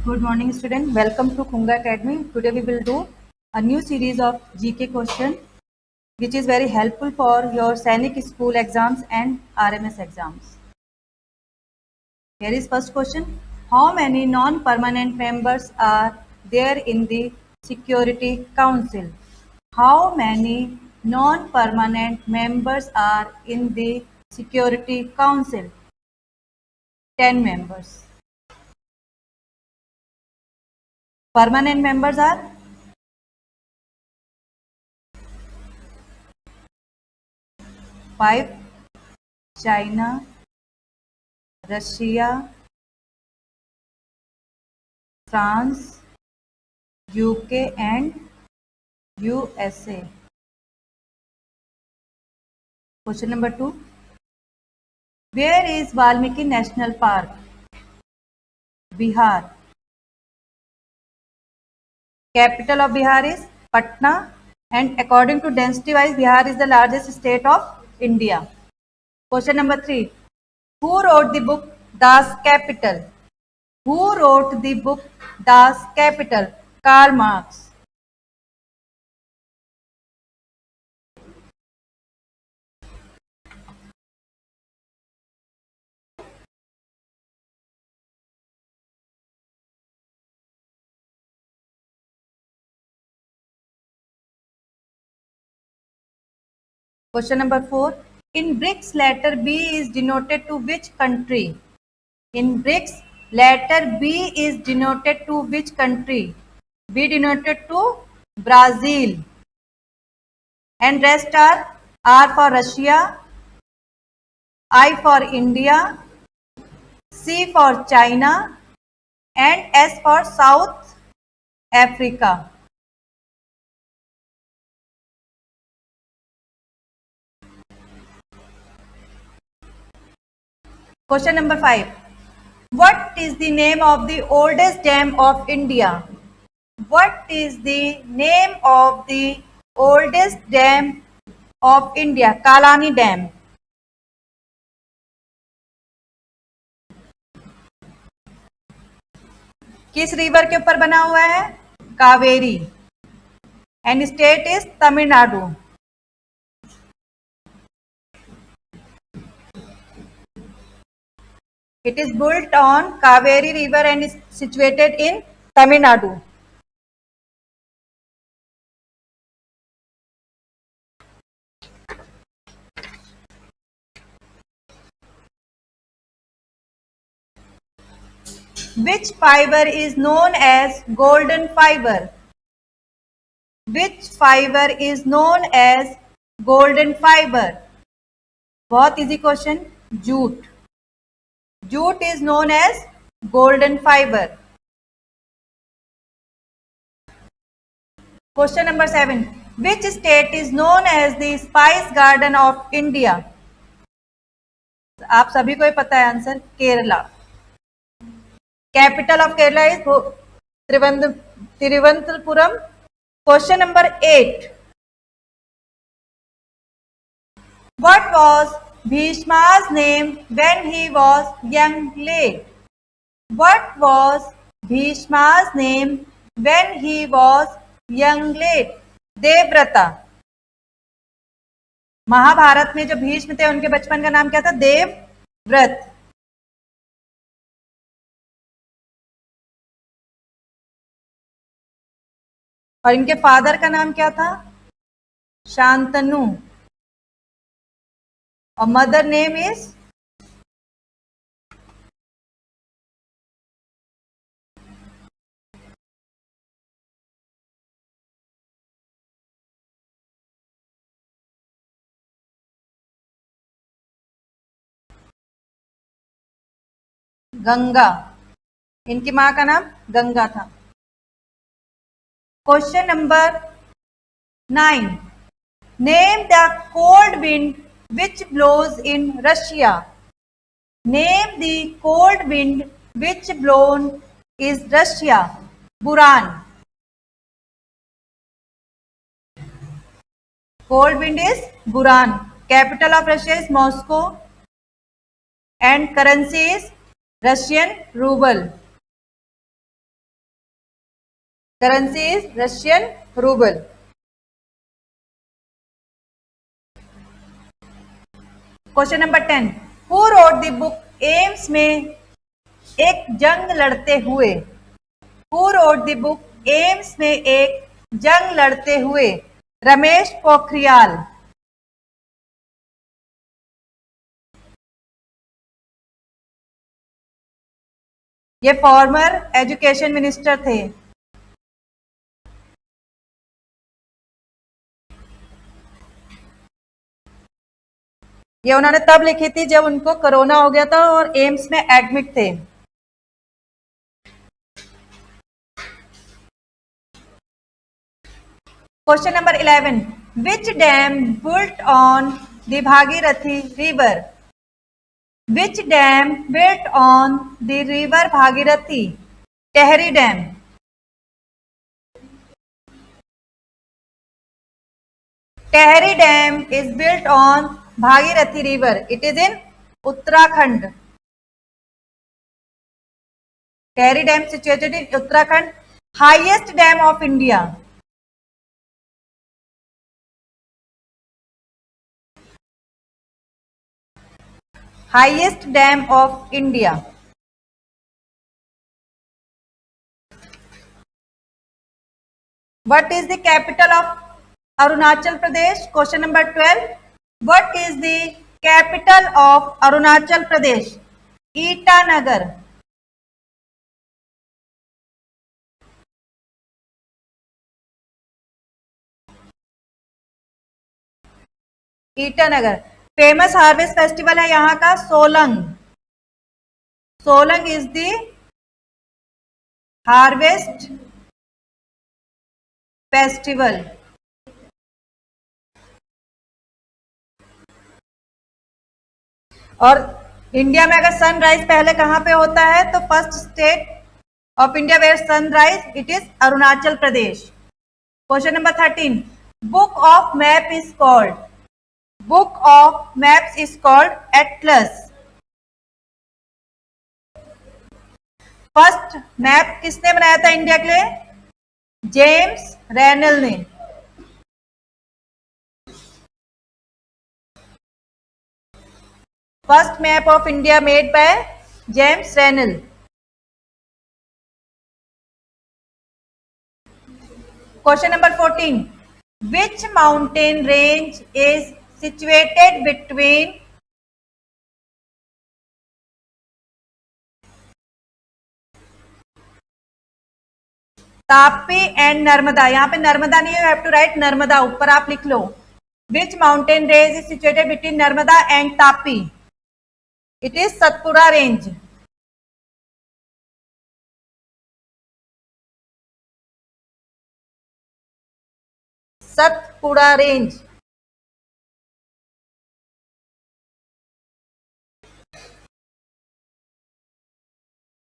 Good morning, student. Welcome to Kunga Academy. Today we will do a new series of GK question, which is very helpful for your Sainik school exams and RMS exams. Here is first question. How many non-permanent members are there in the Security Council? How many non-permanent members are in the Security Council? 10 members. Permanent members are 5. China, Russia, France, UK and USA. Question number 2. Where is Valmiki National Park? Bihar. Capital of Bihar is Patna, and according to density wise, Bihar is the largest state of India. Question number 3. Who wrote the book Das Kapital? Who wrote the book Das Kapital? Karl Marx. Question number 4. In BRICS, letter B is denoted to which country? In BRICS, letter B is denoted to which country? B denoted to Brazil. And rest are R for Russia, I for India, C for China, and S for South Africa. Question number 5. What is the name of the oldest dam of India? What is the name of the oldest dam of India? Kalani Dam. किस river के ऊपर बना हुआ है? Kaveri. And state is Tamil Nadu. It is built on Kaveri River and is situated in Tamil Nadu. Which fiber is known as golden fiber? Which fiber is known as golden fiber? बहुत easy question. Jute. Jute is known as golden fiber. Question number 7. Which state is known as the Spice Garden of India? आप सभी को ही पता है answer. Kerala. Capital of Kerala is Thiruvananthapuram. Question number 8. What was Bhishma's name when he was young lad? What was Bhishma's name when he was young lad? Devavrata. Mahabharata में जो भीष्म थे उनके बचपन का नाम क्या था? देवव्रत. और इनके फादर का नाम क्या था? शांतनु. और मदर नेम इज गंगा. इनकी मां का नाम गंगा था. Question number 9. Name the cold wind which blows in Russia. Name the cold wind which blown is Russia. Buran. Cold wind is Buran. Capital of Russia is Moscow and currency is Russian ruble. Currency is Russian ruble. Question number 10. Who wrote the book AIIMS में एक जंग लड़ते हुए? Who wrote the book AIIMS में एक जंग लड़ते हुए? रमेश पोखरियाल. ये फॉर्मर एजुकेशन मिनिस्टर थे. ये उन्होंने तब लिखी थी जब उनको कोरोना हो गया था और एम्स में एडमिट थे. Question number 11. Which dam built on the Bhagirathi river? Which dam built on the river Bhagirathi? Tehri dam. Tehri dam is built on Bhagirathi river. It is in Uttarakhand. Tehri dam situated in Uttarakhand. Highest dam of India. Highest dam of India. What is the capital of Arunachal Pradesh? Question number 12. What is the capital of Arunachal Pradesh? Itanagar. Itanagar. Famous harvest festival है यहाँ का Solung. Solung is the harvest festival. और India में अगर sunrise पहले कहाँ पे होता है तो first state of India where sunrise it is Arunachal Pradesh. Question number 13. Book of map is called. Book of maps is called atlas. First map किसने बनाया था इंडिया के लिए? जेम्स रेनल ने. First map of India made by James Rennell. Question number 14. Which mountain range is situated between Tapi and Narmada. यहाँ पे नर्मदा नहीं है, you have to write Narmada. ऊपर आप लिख लो. Which mountain range is situated between Narmada and Tapi? It is Satpura range. Satpura range.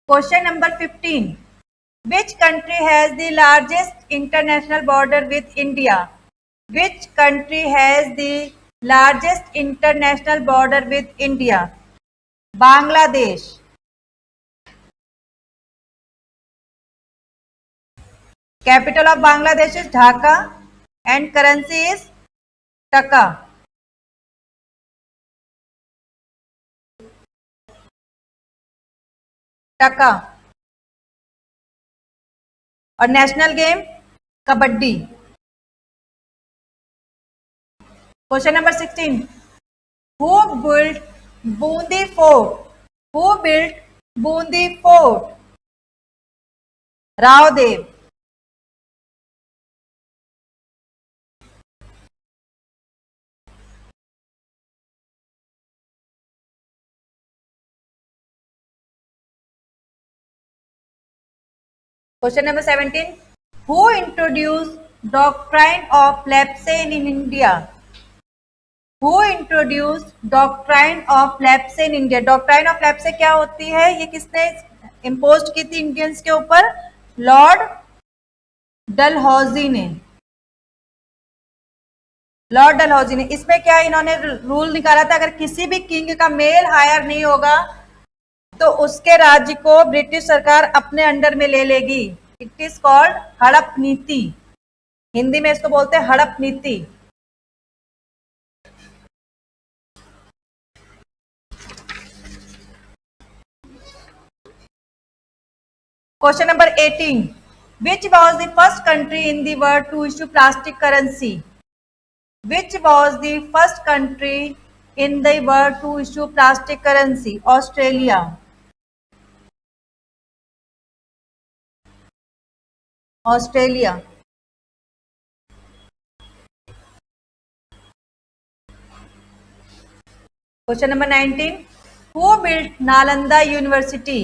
Question number 15. Which country has the largest international border with India? Which country has the largest international border with India? Bangladesh. Capital of Bangladesh is Dhaka and currency is Taka. Taka. और national game kabaddi. Question number 16. Who built Bundi fort? Who built Bundi fort? Raodev. Question number 17. Who introduced doctrine of lapsation in India? Who introduced doctrine of lapse in India? Doctrine of lapse क्या होती है? ये किसने impose की थी Indians के ऊपर? Lord Dalhousie ने. लॉर्ड डलहौजी ने. इसमें क्या इन्होंने रूल निकाला था, अगर किसी भी किंग का मेल हायर नहीं होगा तो उसके राज्य को ब्रिटिश सरकार अपने अंडर में ले लेगी. इट इज कॉल्ड हड़प नीति। हिंदी में इसको बोलते हैं हड़प नीति। Question number 18, which was the first country in the world to issue plastic currency? Which was the first country in the world to issue plastic currency? Australia. Australia. Question number 19, who built Nalanda University?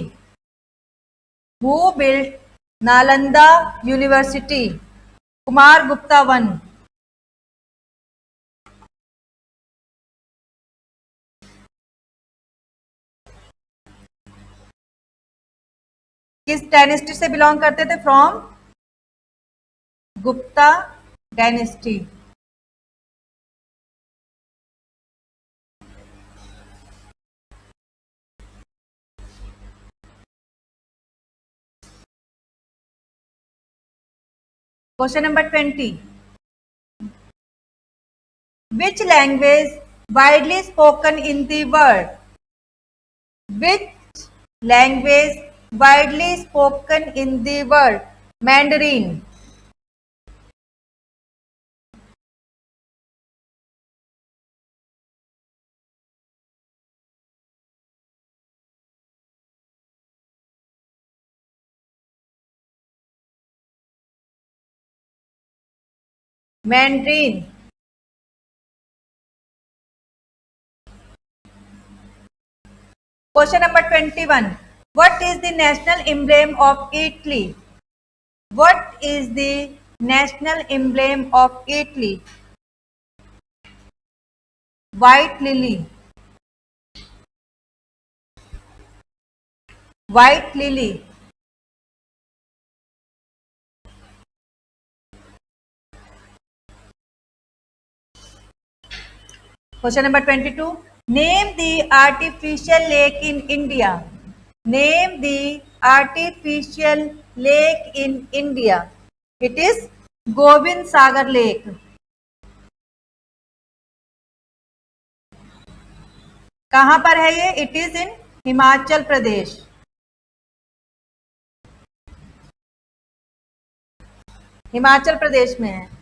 Who built Nalanda University? Kumar Gupta one. किस dynasty से belong करते थे? From Gupta dynasty. Question number 20, which language widely spoken in the world? Which language widely spoken in the world? Mandarin. Mandarin. Question number 21. What is the national emblem of Italy? What is the national emblem of Italy? White lily. White lily. Question number 22. Name the artificial lake in India. Name the artificial lake in India. It is Gobind Sagar Lake. कहां पर है ये? It is in Himachal Pradesh. Himachal Pradesh में है।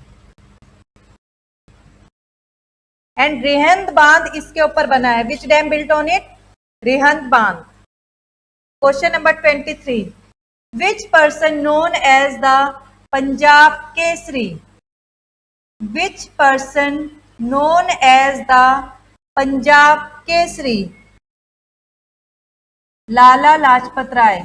And Rihand बांध इसके ऊपर बना है। Which dam built on it? Rihand बांध। Question number 23, which person known as the Punjab Kesari? Which person known as the Punjab Kesari? Lala Lajpat Rai.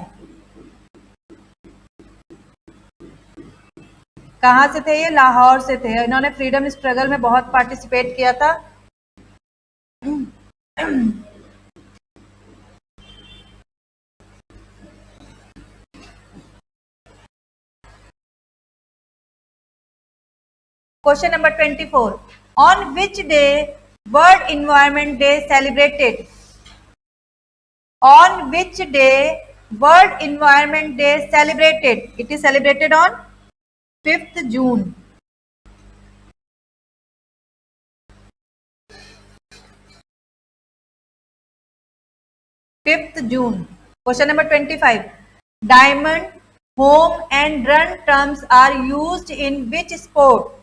कहां से थे ये? लाहौर से थे। इन्होंने फ्रीडम स्ट्रगल में बहुत पार्टिसिपेट किया था। Question number 24. On which day World Environment Day celebrated? On which day World Environment Day celebrated? It is celebrated on 5th June. Question number 25. Diamond, home and run terms are used in which sport?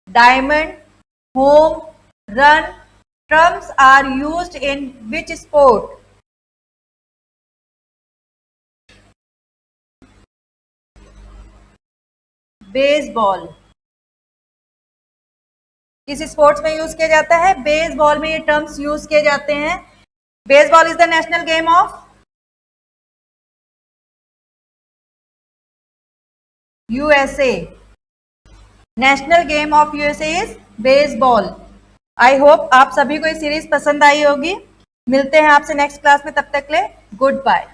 Diamond, home, run terms are used in which sport? Baseball. किस sports में use किया जाता है? Baseball में ये terms use किए जाते हैं। Baseball is the national game of USA. National game of USA is baseball. I hope आप सभी को ये सीरीज पसंद आई होगी। मिलते हैं आपसे नेक्स्ट क्लास में, तब तक ले गुड बाय।